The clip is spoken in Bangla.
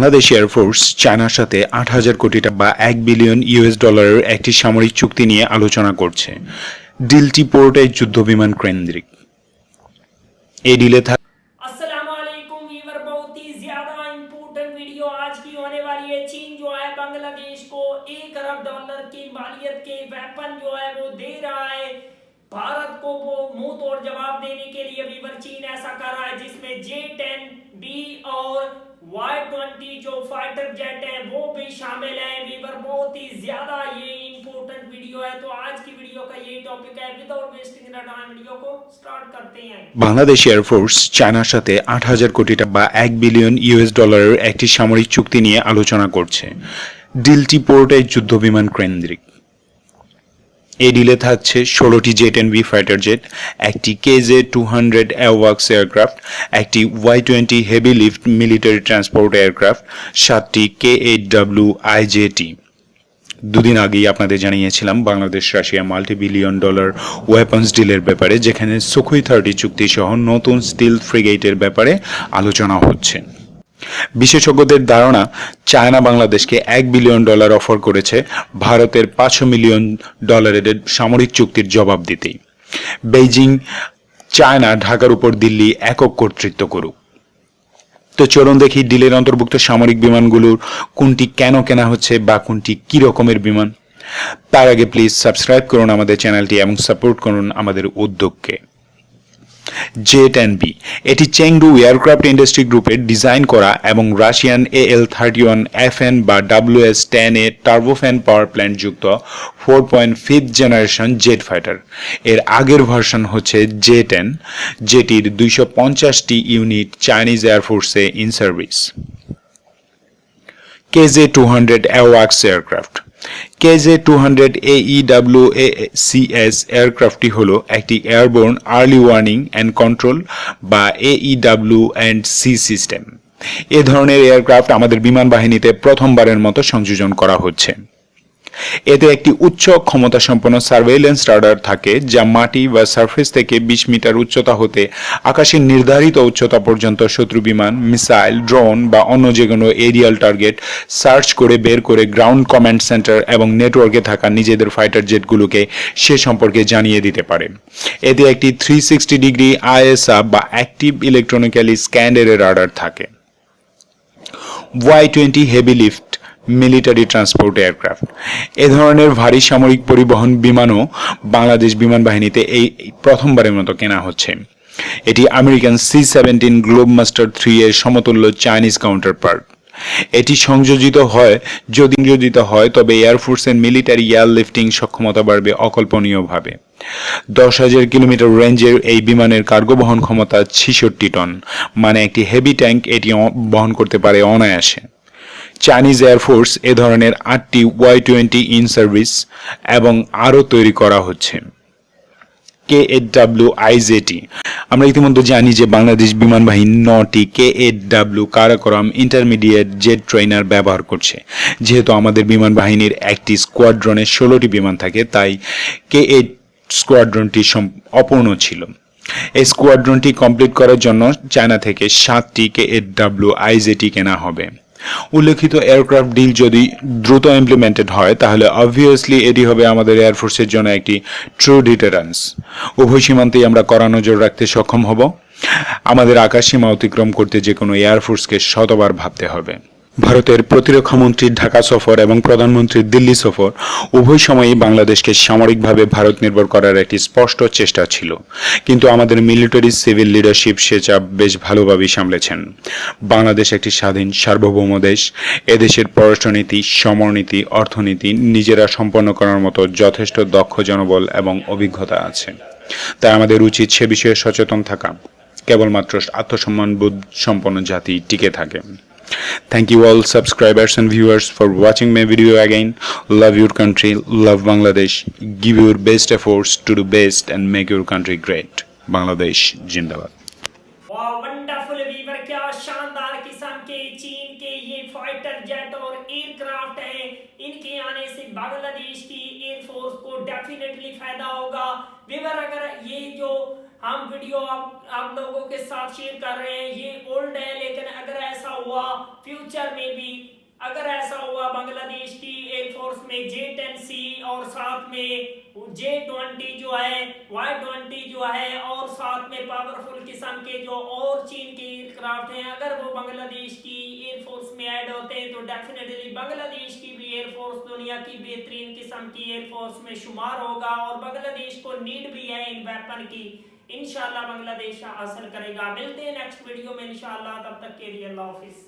বাংলাদেশ এয়ারফোর্স চায়নার সাথে ৮,০০০ কোটি টাকা বা $১ বিলিয়ন একটি সামরিক চুক্তি নিয়ে আলোচনা করছে। ডিলটি পুরোটাই যুদ্ধবিমান কেন্দ্রিক। এই ডিলে अस्सलामुअलैकुम वीवर, बहुत ही ज्यादा इम्पोर्टेंट वीडियो आज की होने वाली है। चीन जो है बांग्लादेश को $1 अरब की मालियत के वेपन जो है वो दे रहा है। भारत को वो मुंह तोड़ जवाब देने के लिए वीवर चीन ऐसा कर रहा है, जिसमें J-10B और Y-20 जो फाइटर जेट है वो भी शामिल है। वीवर बहुत ही ज्यादा ये इम्पोर्टेंट वीडियो है, तो आज की वीडियो का यही टॉपिक है। विदाउट वेस्टिंग टाइम वीडियो को स्टार्ट करते हैं। বাংলাদেশ এয়ারফোর্স চায়নার সাথে ৮,০০০ কোটি টাকা বা $১ বিলিয়ন একটি সামরিক চুক্তি নিয়ে আলোচনা করছে। ডিলটি পুরোটাই যুদ্ধবিমান কেন্দ্রিক। এই ডিলে থাকছে ১৬টি J-10B ফাইটার জেট, একটি KJ-200 অ্যাওয়াক্স এয়ারক্রাফট, একটি Y-20 heavy lift military transport aircraft, ৭টি K-8W IJT। দুদিন আগেই আপনাদের জানিয়েছিলাম বাংলাদেশ রাশিয়া $multi-billion ওয়েপন্স ডিলের ব্যাপারে, যেখানে সুখোই 30 চুক্তি সহ নতুন স্টিল ফ্রিগেটের ব্যাপারে আলোচনা হচ্ছে। বিশেষজ্ঞদের ধারণা, চায়না বাংলাদেশকে $1 বিলিয়ন অফার করেছে ভারতের $500 মিলিয়ন সামরিক চুক্তির জবাব দিতেই। বেইজিং চায়না ঢাকার উপর দিল্লি একক কর্তৃত্ব করুক। তো চলুন দেখি ডিলের অন্তর্ভুক্ত সামরিক বিমানগুলোর কোনটি কেন কেনা হচ্ছে বা কোনটি কি রকমের বিমান। তার আগে প্লিজ সাবস্ক্রাইব করুন আমাদের চ্যানেলটি এবং সাপোর্ট করুন আমাদের উদ্যোগকে। J-10B এটি চেংডু এয়ারক্রাফট ইন্ডাস্ট্রি গ্রুপের ডিজাইন করা এবং রাশিয়ান AL-31FN বা WS-10A টার্বোফ্যান পাওয়ার প্ল্যান্ট যুক্ত 4.5th জেনারেশন জেট ফাইটার। এর আগের ভার্সন হচ্ছে J-10, যেটির 250টি ইউনিট চাইনিজ এয়ারফোর্সে ইন সার্ভিস। KJ-200 অ্যাওয়াক্স এয়ারক্রাফট। KJ-200 AEWACS এয়ারক্রাফটটি হল একটি airborne early warning and control বা AEW&C সিস্টেম। এ ধরনের এয়ারক্রাফট আমাদের বিমান বাহিনীতে প্রথমবারের মতো সংযোজন করা হচ্ছে। এতে একটি উচ্চ ক্ষমতা সম্পন্ন সার্ভেইলেন্স রাডার থাকে, যা মাটি বা সারফেস থেকে 20 মিটার উচ্চতা হতে আকাশের নির্ধারিত উচ্চতা পর্যন্ত শত্রু বিমান, মিসাইল, ড্রোন বা অন্য যে কোনো এরিয়াল টার্গেট সার্চ করে বের করে গ্রাউন্ড কমান্ড সেন্টার এবং নেটওয়ার্কে থাকা নিজেদের ফাইটার জেটগুলোকে সে সম্পর্কে জানিয়ে দিতে পারে। এতে একটি 360 ডিগ্রি ISR বা অ্যাক্টিভ ইলেকট্রনিক্যালি স্ক্যান্ড রাডার থাকে। Y-20 heavy lift military transport aircraft. এ ধরনের ভারী সামরিক পরিবহন বিমানও বাংলাদেশ বিমান বাহিনীতে এই প্রথমবারের মতো কেনা হচ্ছে। এটি আমেরিকান C-17 গ্লোবমাস্টার 3 এর সমতুল্য চাইনিজ কাউন্টারপার্ট। এটি সংযোজিত হয় তবে এয়ারফোর্সের মিলিটারি এয়ার লিফটিং সক্ষমতা বাড়বে অকল্পনীয়ভাবে। 10,000 কিলোমিটার রেঞ্জের এই বিমানের কার্গো বহন ক্ষমতা 66 টন, মানে একটি হেভি ট্যাঙ্ক এটি বহন করতে পারে অনায়াসে। চাইনিজ এয়ারফোর্স এ ধরনের 8টি Y-20 ইন সার্ভিস এবং আরও তৈরি করা হচ্ছে। K-8W IJT। আমরা ইতিমধ্যে জানি যে বাংলাদেশ বিমান বাহিনী 9টি K-8W Karakoram intermediate jet trainer ব্যবহার করছে। যেহেতু আমাদের বিমান বাহিনীর একটি স্কোয়াড্রনে 16টি বিমান থাকে, তাই K-8 স্কোয়াড্রনটি অপূর্ণ ছিল। এই স্কোয়াড্রনটি কমপ্লিট করার জন্য চায়না থেকে 7টি K-8W IJT কেনা হবে। উল্লেখিত এয়ারক্রাফট ডিল যদি দ্রুত ইমপ্লিমেন্টেড হয়, তাহলে অবভিয়াসলি এটি হবে আমাদের এয়ারফোর্সের জন্য একটি ট্রু ডিটারেন্স। উভয় সীমান্তেই আমরা কড়া নজর রাখতে সক্ষম হব। আমাদের আকাশ সীমা অতিক্রম করতে যে কোনো এয়ারফোর্সকে শতবার ভাবতে হবে। ভারতের প্রতিরক্ষা মন্ত্রীর ঢাকা সফর এবং প্রধানমন্ত্রীর দিল্লি সফর উভয় সময়ই বাংলাদেশকে সামরিকভাবে ভারত নির্ভর করার একটি স্পষ্ট চেষ্টা ছিল, কিন্তু আমাদের মিলিটারি সিভিল লিডারশিপ সে চাপ বেশ ভালোভাবেই সামলেছেন। বাংলাদেশ একটি স্বাধীন সার্বভৌম দেশ। এদেশের পররাষ্ট্রনীতি, সমরনীতি, অর্থনীতি নিজেরা সম্পন্ন করার মতো যথেষ্ট দক্ষ জনবল এবং অভিজ্ঞতা আছে। তাই আমাদের উচিত সে বিষয়ে সচেতন থাকা। কেবলমাত্র আত্মসম্মানবোধ সম্পন্ন জাতি টিকে থাকে। Thank you all subscribers and viewers for watching my video again. Love your country, love Bangladesh. Give your best efforts to do best and make your country great. Bangladesh Jindabad. वाह वंडरफुल वीवर, क्या शानदार किस्म के चीन के ये फाइटर जेट और एयरक्राफ्ट हैं। इनके आने से बांग्लादेश की एयरफोर्स को डेफिनेटली फायदा होगा। व्यूअर अगर ये जो हम वीडियो आप लोगों के साथ शेयर कर रहे हैं ये ओल्ड है, लेकिन अगर ऐसा हुआ फ्यूचर में भी, अगर ऐसा हुआ बांग्लादेश की एयरफोर्स में J-10C और साथ में J-20 जो है, Y-20 जो है, और साथ में पावरफुल किस्म के जो और चीन के एयरक्राफ्ट हैं, अगर वो बांग्लादेश की एयरफोर्स में ऐड होते हैं तो डेफिनेटली बांग्लादेश की भी एयरफोर्स दुनिया की बेहतरीन किस्म की एयरफोर्स में शुमार होगा और बांग्लादेश को नीड भी है इन वेपन की। इंशाल्लाह बांग्लादेश हासिल करेगा। मिलते हैं नेक्स्ट वीडियो में इंशाल्लाह, तब तक के लिए अल्लाह हाफिज।